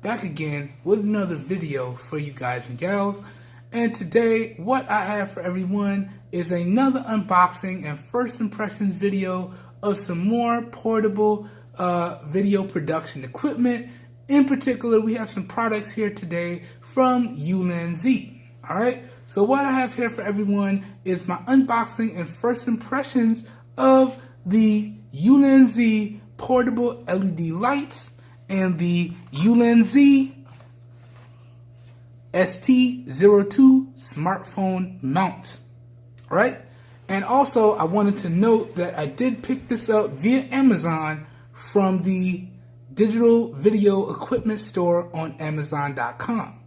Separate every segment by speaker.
Speaker 1: back again with another video for you guys and gals. And today what I have for everyone is another unboxing and first impressions video of some more portable video production equipment. In particular, we have some products here today from Ulanzi. Alright, so what I have here for everyone is my unboxing and first impressions of the Ulanzi portable LED lights and the Ulanzi ST02 smartphone mount. Right? And also I wanted to note that I did pick this up via Amazon from the digital video equipment store on Amazon.com.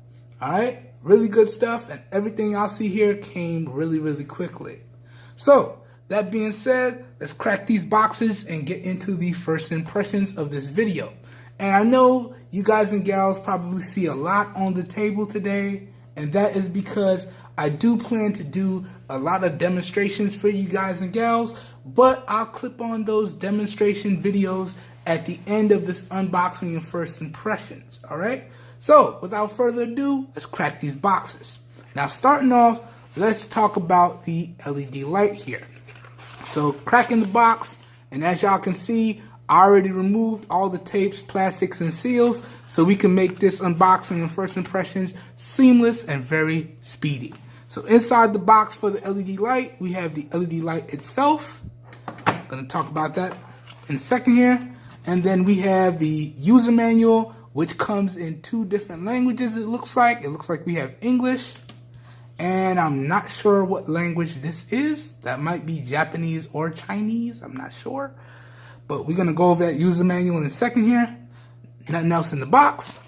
Speaker 1: Alright? Really good stuff, and everything y'all see here came really quickly. So, that being said, let's crack these boxes and get into the first impressions of this video. And I know you guys and gals probably see a lot on the table today, and that is because I do plan to do a lot of demonstrations for you guys and gals, but I'll clip on those demonstration videos at the end of this unboxing and first impressions, alright? So, without further ado, let's crack these boxes. Now, starting off, let's talk about the LED light here. So, cracking the box, and as y'all can see, I already removed all the tapes, plastics, and seals, so we can make this unboxing and first impressions seamless and very speedy. So, inside the box for the LED light, we have the LED light itself. I'm going to talk about that in a second here. And then we have the user manual, which comes in 2 different languages, it looks like. It looks like we have English, and I'm not sure what language this is. That might be Japanese or Chinese, I'm not sure. But we're going to go over that user manual in a second here. Nothing else in the box.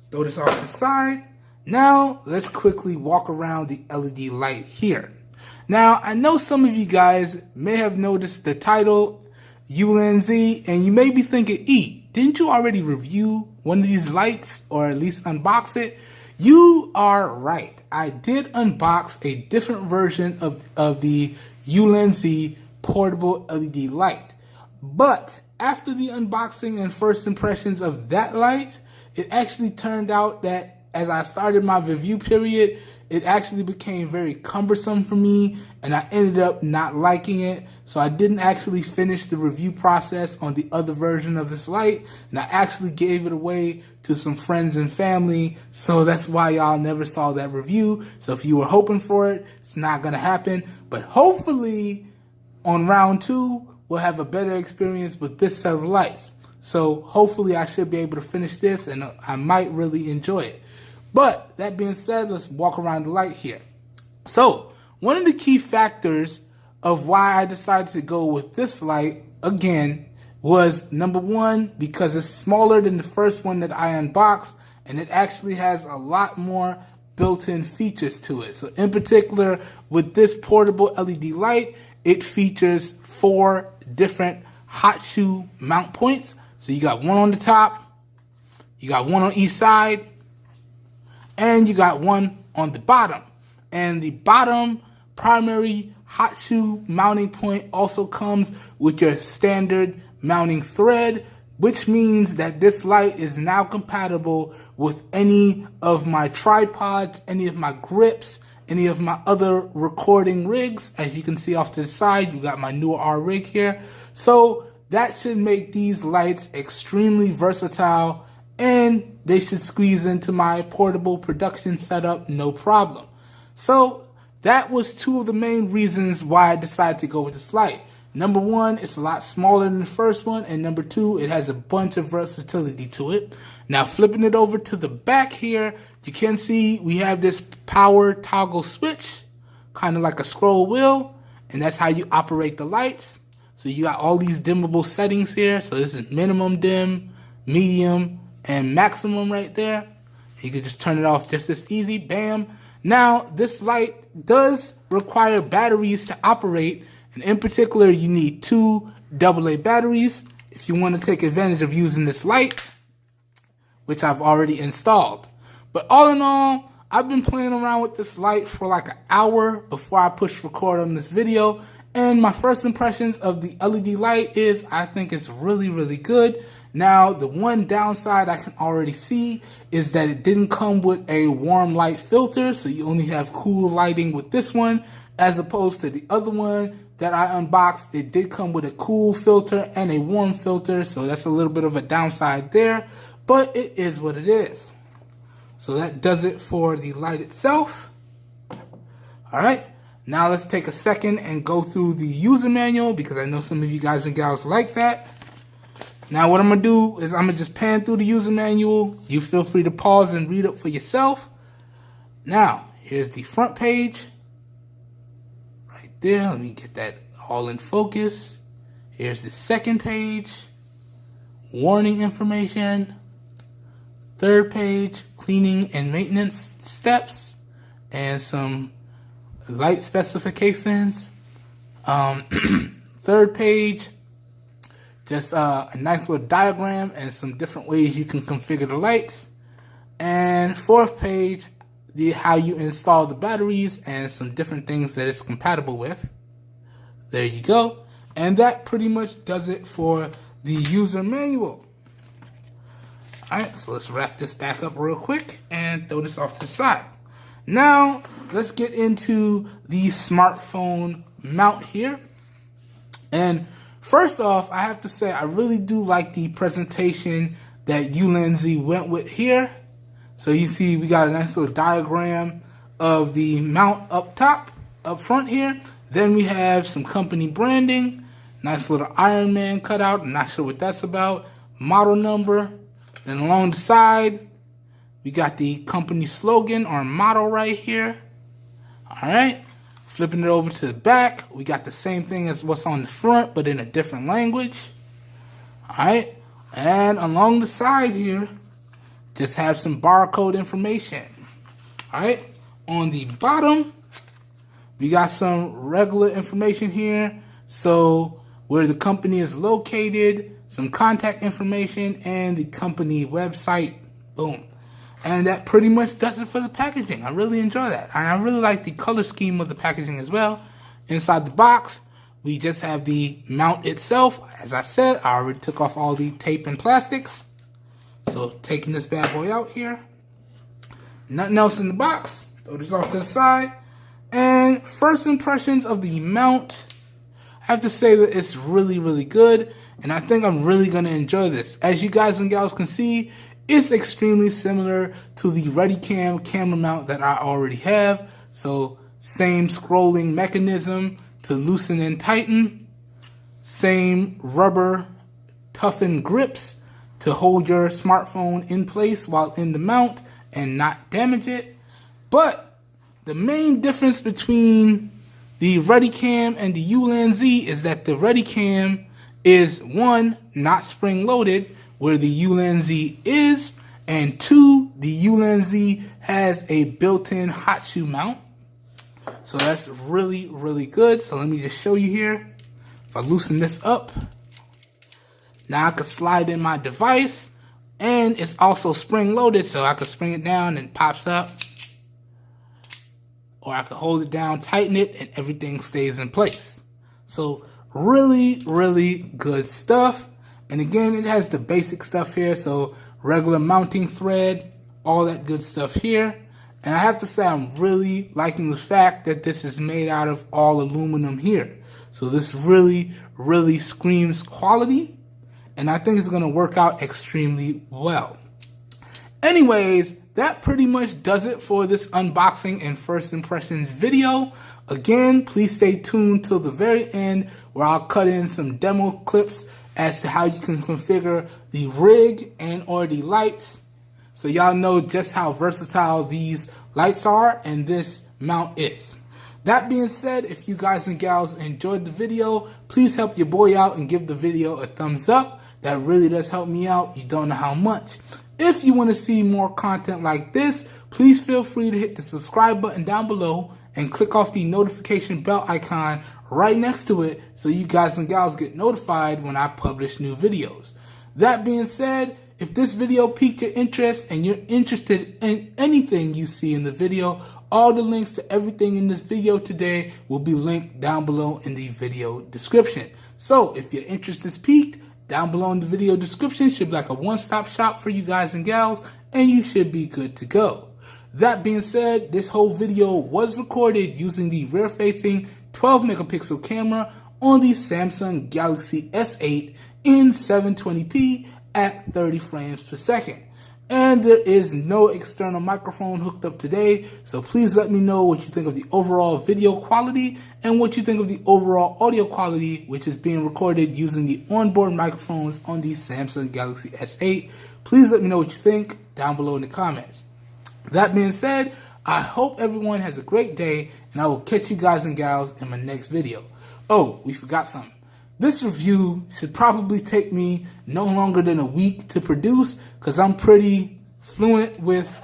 Speaker 1: Throw this off to the side. Now, let's quickly walk around the LED light here. Now, I know some of you guys may have noticed the title, Ulanzi, and you may be thinking, didn't you already review one of these lights, or at least unbox it? You are right. I did unbox a different version of the Ulanzi portable LED light. But after the unboxing and first impressions of that light, it actually turned out that as I started my review period, it actually became very cumbersome for me, and I ended up not liking it. So I didn't actually finish the review process on the other version of this light, and I actually gave it away to some friends and family. So that's why y'all never saw that review. So if you were hoping for it, it's not going to happen. But hopefully on round 2, we'll have a better experience with this set of lights. So hopefully I should be able to finish this, and I might really enjoy it. But that being said, let's walk around the light here. So one of the key factors of why I decided to go with this light again was, number 1, because it's smaller than the first one that I unboxed, and it actually has a lot more built-in features to it. So in particular, with this portable LED light, it features 4 different hot shoe mount points. So you got one on the top, you got one on each side, and you got one on the bottom. And the bottom primary hot shoe mounting point also comes with your standard mounting thread, which means that this light is now compatible with any of my tripods, any of my grips, any of my other recording rigs. As you can see off to the side, you got my newer R rig here. So that should make these lights extremely versatile, and they should squeeze into my portable production setup no problem. So that was 2 of the main reasons why I decided to go with this light. Number 1, it's a lot smaller than the first one, and number 2, it has a bunch of versatility to it. Now flipping it over to the back here, you can see we have this power toggle switch, kind of like a scroll wheel, and that's how you operate the lights. So you got all these dimmable settings here. So this is minimum dim, medium, and maximum right there. You can just turn it off just as easy, bam. Now this light does require batteries to operate, and in particular you need 2 AA batteries if you want to take advantage of using this light, which I've already installed. But all in all, I've been playing around with this light for like an hour before I push record on this video, and my first impressions of the LED light is I think it's really good. Now, the one downside I can already see is that it didn't come with a warm light filter, so you only have cool lighting with this one, as opposed to the other one that I unboxed. It did come with a cool filter and a warm filter, so that's a little bit of a downside there, but it is what it is. So that does it for the light itself. All right, now let's take a second and go through the user manual, because I know some of you guys and gals like that. Now what I'm going to do is I'm going to just pan through the user manual. You feel free to pause and read it for yourself. Now, here's the front page. Right there. Let me get that all in focus. Here's the second page. Warning information. Third page, cleaning and maintenance steps. And some light specifications. Third page, just a nice little diagram and some different ways you can configure the lights. And fourth page, how you install the batteries and some different things that it's compatible with. There you go. And that pretty much does it for the user manual. Alright, so let's wrap this back up real quick and throw this off to the side. Now, let's get into the smartphone mount here. And first off, I have to say I really do like the presentation that Ulanzi went with here. So you see we got a nice little diagram of the mount up top, up front here. Then we have some company branding, nice little Iron Man cutout, I'm not sure what that's about, model number. Then along the side, we got the company slogan or motto right here. Alright, flipping it over to the back, we got the same thing as what's on the front, but in a different language. Alright, and along the side here, just have some barcode information. Alright, on the bottom, we got some regular information here. So, where the company is located, some contact information, and the company website. Boom. And that pretty much does it for the packaging. I really enjoy that. And I really like the color scheme of the packaging as well. Inside the box, we just have the mount itself. As I said, I already took off all the tape and plastics. So taking this bad boy out here. Nothing else in the box. Throw this off to the side. And first impressions of the mount. I have to say that it's really, really good. And I think I'm really going to enjoy this. As you guys and gals can see, it's extremely similar to the RetiCAM camera mount that I already have. So same scrolling mechanism to loosen and tighten. Same rubber toughened grips to hold your smartphone in place while in the mount and not damage it. But the main difference between the RetiCAM and the Ulanzi is that the RetiCAM is, one, not spring-loaded, where the Ulanzi is, and two, the Ulanzi has a built-in hot shoe mount. So that's really, really good. So let me just show you here. If I loosen this up, now I can slide in my device, and it's also spring-loaded, so I can spring it down and it pops up. Or I can hold it down, tighten it, and everything stays in place. So really, really good stuff. And again, it has the basic stuff here. So regular mounting thread, all that good stuff here. And I have to say, I'm really liking the fact that this is made out of all aluminum here. So this really, really screams quality. And I think it's going to work out extremely well. Anyways, that pretty much does it for this unboxing and first impressions video. Again, please stay tuned till the very end, where I'll cut in some demo clips as to how you can configure the rig and or the lights, so y'all know just how versatile these lights are and this mount is. That being said, if you guys and gals enjoyed the video, please help your boy out and give the video a thumbs up. That really does help me out. You don't know how much. If you want to see more content like this, please feel free to hit the subscribe button down below and click off the notification bell icon right next to it, so you guys and gals get notified when I publish new videos. That being said, if this video piqued your interest and you're interested in anything you see in the video, all the links to everything in this video today will be linked down below in the video description. So if your interest is piqued Down below in the video description should be like a one-stop shop for you guys and gals, and you should be good to go. That being said, this whole video was recorded using the rear-facing 12 megapixel camera on the Samsung Galaxy S8 in 720p at 30 frames per second. And there is no external microphone hooked up today, so please let me know what you think of the overall video quality and what you think of the overall audio quality, which is being recorded using the onboard microphones on the Samsung Galaxy S8. Please let me know what you think down below in the comments. That being said, I hope everyone has a great day, and I will catch you guys and gals in my next video. Oh, we forgot something. This review should probably take me no longer than a week to produce because I'm pretty fluent with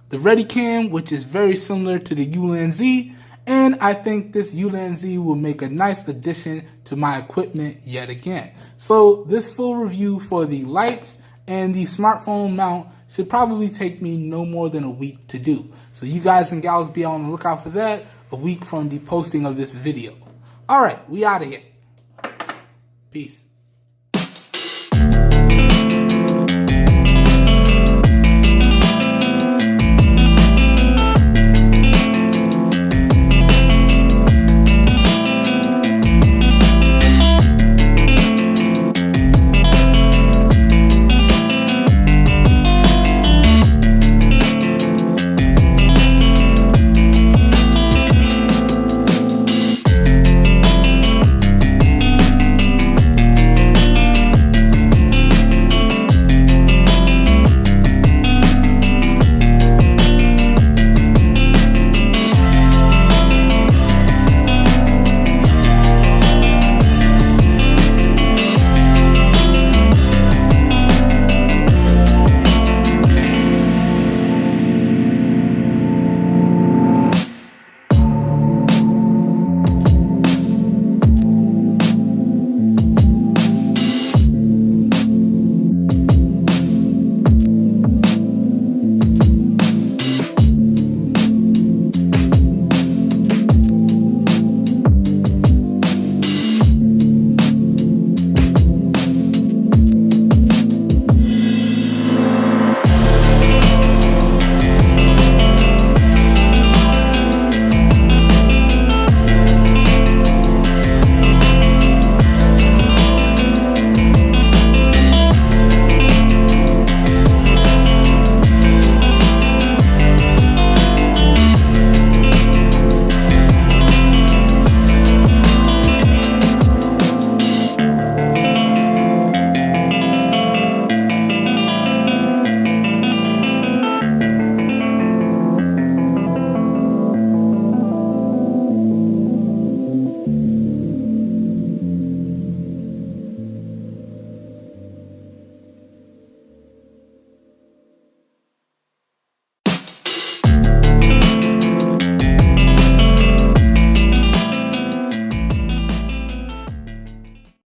Speaker 1: the RetiCAM, which is very similar to the Ulanzi, and I think this Ulanzi will make a nice addition to my equipment yet again. So this full review for the lights and the smartphone mount should probably take me no more than a week to do. So you guys and gals be on the lookout for that a week from the posting of this video. Alright, we out of here. Peace.